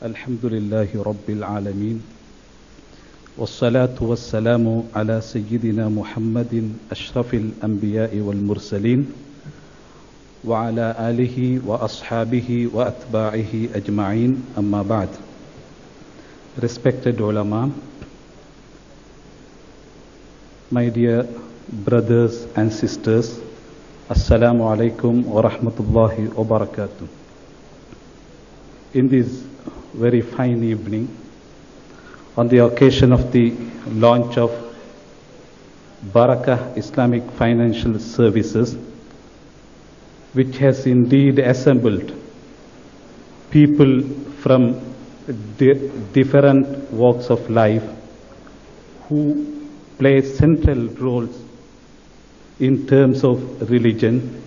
الحمد لله رب العالمين والصلاة والسلام على سيدنا محمد أشرف الأنبياء والمرسلين وعلى آله وأصحابه وأتباعه أجمعين أما بعد. Respected ulama, my dear brothers and sisters, Assalamu alaikum wa rahmatullahi wa barakatuh. In this very fine evening, on the occasion of the launch of Barakah Islamic Financial Services, which has indeed assembled people from different walks of life who play central roles in terms of religion,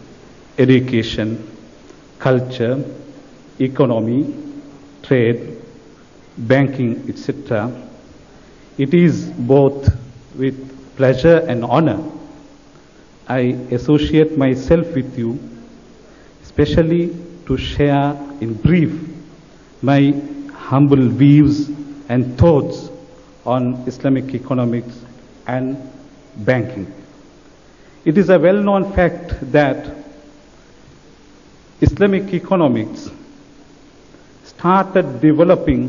education, culture, economy, trade, banking, etc. It is both with pleasure and honor I associate myself with you, especially to share in brief my humble views and thoughts on Islamic economics and banking. It is a well-known fact that Islamic economics started developing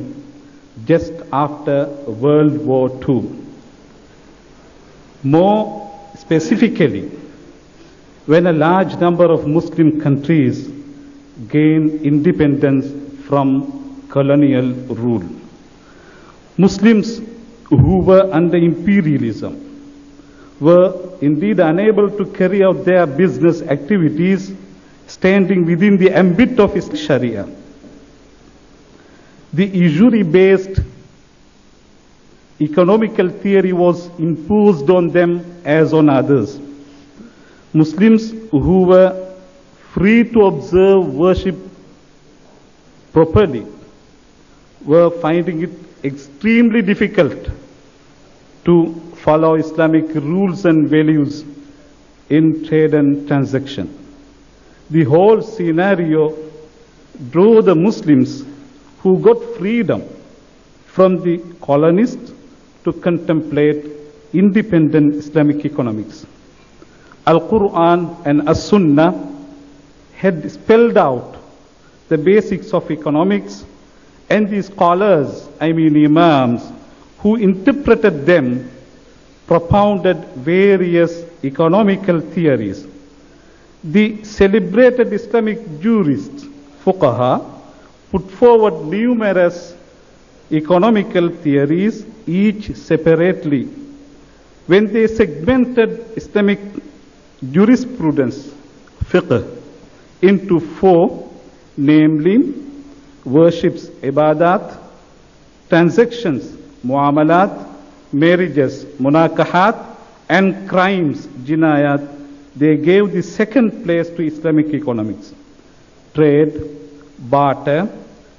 just after World War II. More specifically, when a large number of Muslim countries gained independence from colonial rule. Muslims who were under imperialism were indeed unable to carry out their business activities standing within the ambit of Sharia. The usury-based economical theory was imposed on them as on others. Muslims who were free to observe worship properly were finding it extremely difficult to follow Islamic rules and values in trade and transaction. The whole scenario drew the Muslims who got freedom from the colonists to contemplate independent Islamic economics. Al-Quran and As-Sunnah had spelled out the basics of economics, and the scholars, imams, who interpreted them, propounded various economical theories. The celebrated Islamic jurists, fuqaha, put forward numerous economical theories, each separately. When they segmented Islamic jurisprudence, fiqh, into four, namely worships, ibadat, transactions, muamalat, marriages, munakahat, and crimes, jinayat, they gave the second place to Islamic economics. Trade, barter,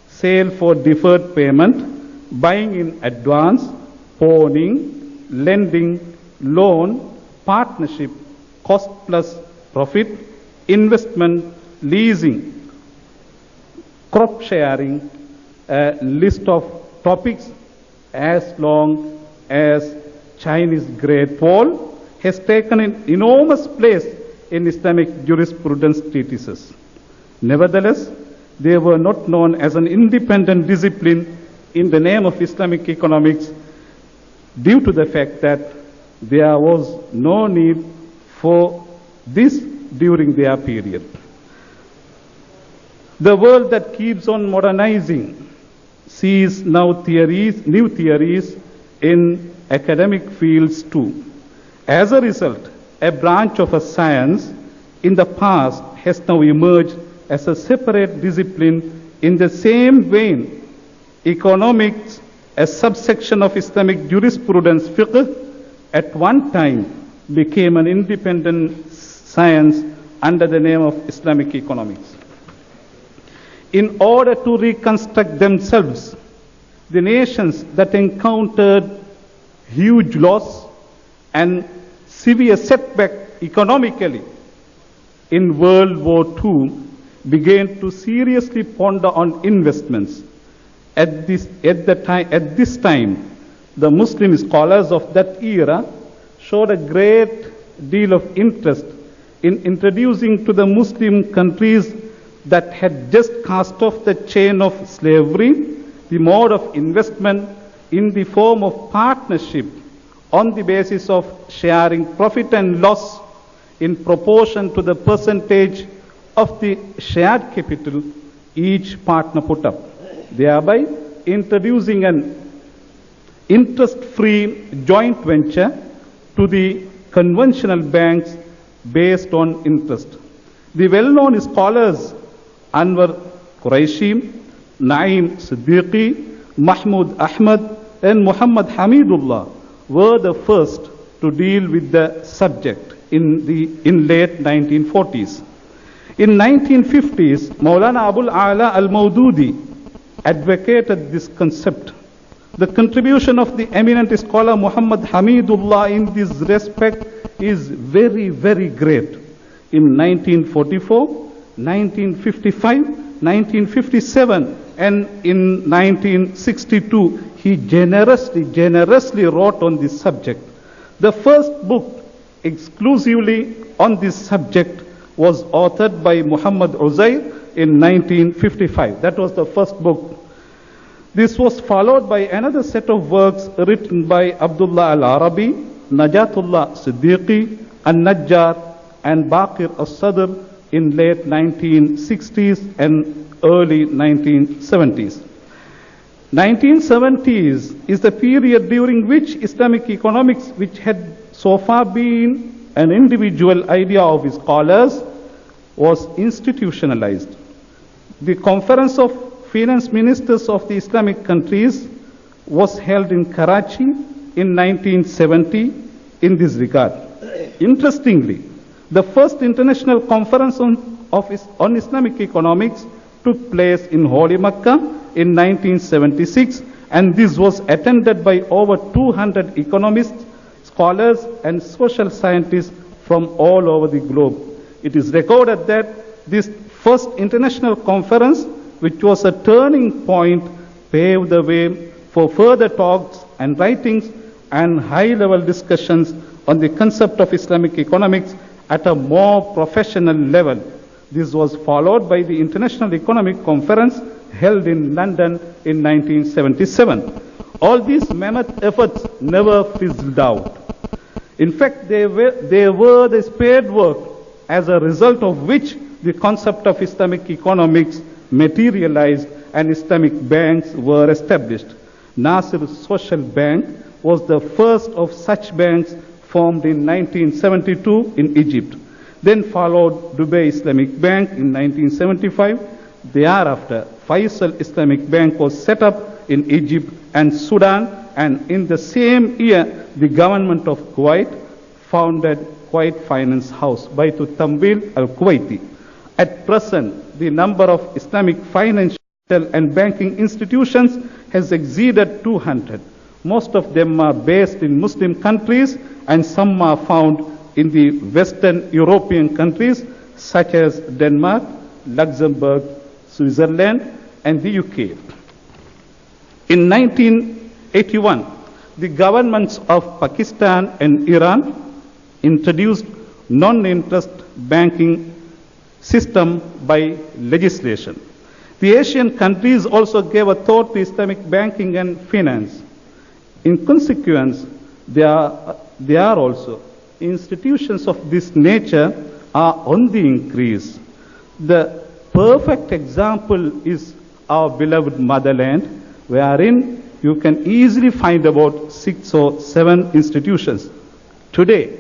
sale for deferred payment, buying in advance, pawning, lending, loan, partnership, cost plus profit, investment, leasing, crop sharing, a list of topics as long as Chinese Great Wall has taken an enormous place in Islamic jurisprudence treatises. Nevertheless, they were not known as an independent discipline in the name of Islamic economics due to the fact that there was no need for this during their period. The world that keeps on modernizing sees now new theories in academic fields too. As a result, a branch of a science in the past has now emerged as a separate discipline. In the same vein, economics, a subsection of Islamic jurisprudence, fiqh, at one time became an independent science under the name of Islamic economics. In order to reconstruct themselves, the nations that encountered huge loss and severe setback economically in World War II began to seriously ponder on investments At this time, the Muslim scholars of that era showed a great deal of interest in introducing to the Muslim countries that had just cast off the chain of slavery the mode of investment in the form of partnership on the basis of sharing profit and loss in proportion to the percentage of the shared capital each partner put up, thereby introducing an interest-free joint venture to the conventional banks based on interest. The well-known scholars Anwar Quraishi, Naim Siddiqui, Mahmud Ahmad, and Muhammad Hamidullah were the first to deal with the subject in late 1940s. In 1950s, Maulana Abul Ala al-Maududi advocated this concept. The contribution of the eminent scholar Muhammad Hamidullah in this respect is very, very great. In 1944, 1955, 1957, and in 1962, he generously wrote on this subject. The first book exclusively on this subject was authored by Muhammad Uzair in 1955. That was the first book. This was followed by another set of works written by Abdullah al-Arabi, Najatullah Siddiqui, An-Najjar, and Baqir al-Sadr in late 1960s and early 1970s. 1970s is the period during which Islamic economics, which had so far been an individual idea of scholars, was institutionalized. The Conference of Finance Ministers of the Islamic countries was held in Karachi in 1970 in this regard. Interestingly, the first international conference on Islamic economics took place in Holy Mecca in 1976, and this was attended by over 200 economists, scholars, and social scientists from all over the globe. It is recorded that this first international conference, which was a turning point, paved the way for further talks and writings and high-level discussions on the concept of Islamic economics at a more professional level. This was followed by the International Economic Conference held in London in 1977. All these mammoth efforts never fizzled out. In fact, they were the spared work as a result of which the concept of Islamic economics materialized and Islamic banks were established. Nazar Social Bank was the first of such banks formed in 1972 in Egypt. Then followed Dubai Islamic Bank in 1975. Thereafter, Faisal Islamic Bank was set up in Egypt and Sudan, and in the same year, the government of Kuwait founded Kuwait Finance House, Baitul Tamwil al-Kuwaiti. At present, the number of Islamic financial and banking institutions has exceeded 200. Most of them are based in Muslim countries, and some are found in the Western European countries such as Denmark, Luxembourg, Switzerland, and the UK. In 1981, the governments of Pakistan and Iran introduced non-interest banking system by legislation. The Asian countries also gave a thought to Islamic banking and finance. In consequence, there are also institutions of this nature are on the increase. The perfect example is our beloved motherland, wherein you can easily find about 6 or 7 institutions. Today,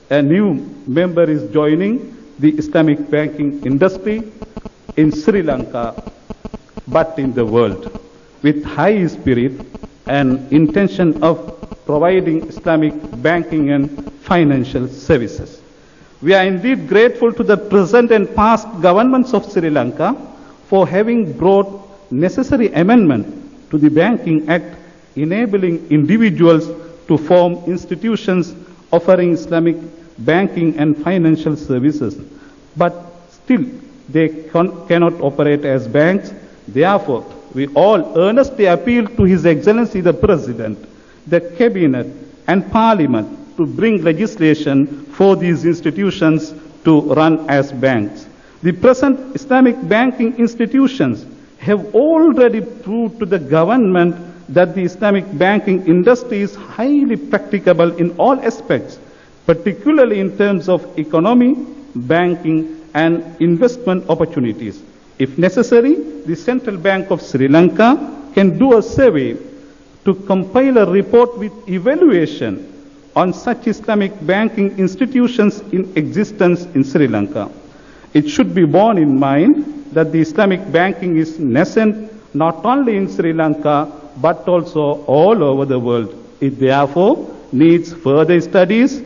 a new member is joining the Islamic banking industry in Sri Lanka, but in the world, with high spirit and intention of providing Islamic banking and financial services. We are indeed grateful to the present and past governments of Sri Lanka for having brought necessary amendment to the Banking Act, enabling individuals to form institutions offering Islamic banking and financial services. But still, they cannot operate as banks. Therefore, we all earnestly appeal to His Excellency the President, the Cabinet and Parliament to bring legislation for these institutions to run as banks. The present Islamic banking institutions have already proved to the government that the Islamic banking industry is highly practicable in all aspects, particularly in terms of economy, banking and investment opportunities. If necessary, the Central Bank of Sri Lanka can do a survey to compile a report with evaluation on such Islamic banking institutions in existence in Sri Lanka. It should be borne in mind that the Islamic banking is nascent not only in Sri Lanka but also all over the world. It therefore needs further studies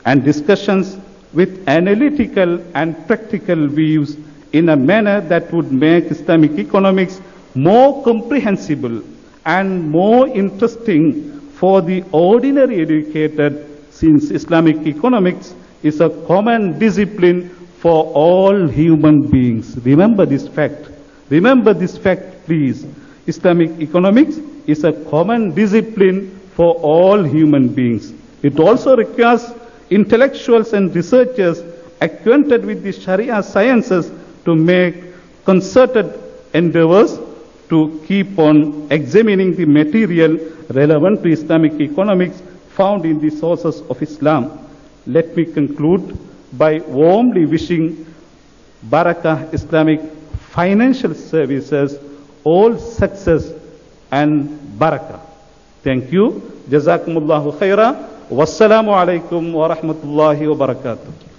and discussions with analytical and practical views in a manner that would make Islamic economics more comprehensible and more interesting for the ordinary educated, since Islamic economics is a common discipline for all human beings. Remember this fact. Remember this fact, please. Islamic economics is a common discipline for all human beings. It also requires intellectuals and researchers acquainted with the Sharia sciences to make concerted endeavors to keep on examining the material relevant to Islamic economics found in the sources of Islam. Let me conclude by warmly wishing Barakah Islamic Financial Services all success and barakah. Thank you. Jazakumullahu khaira. Wassalamu alaikum wa rahmatullahi wa barakatuh.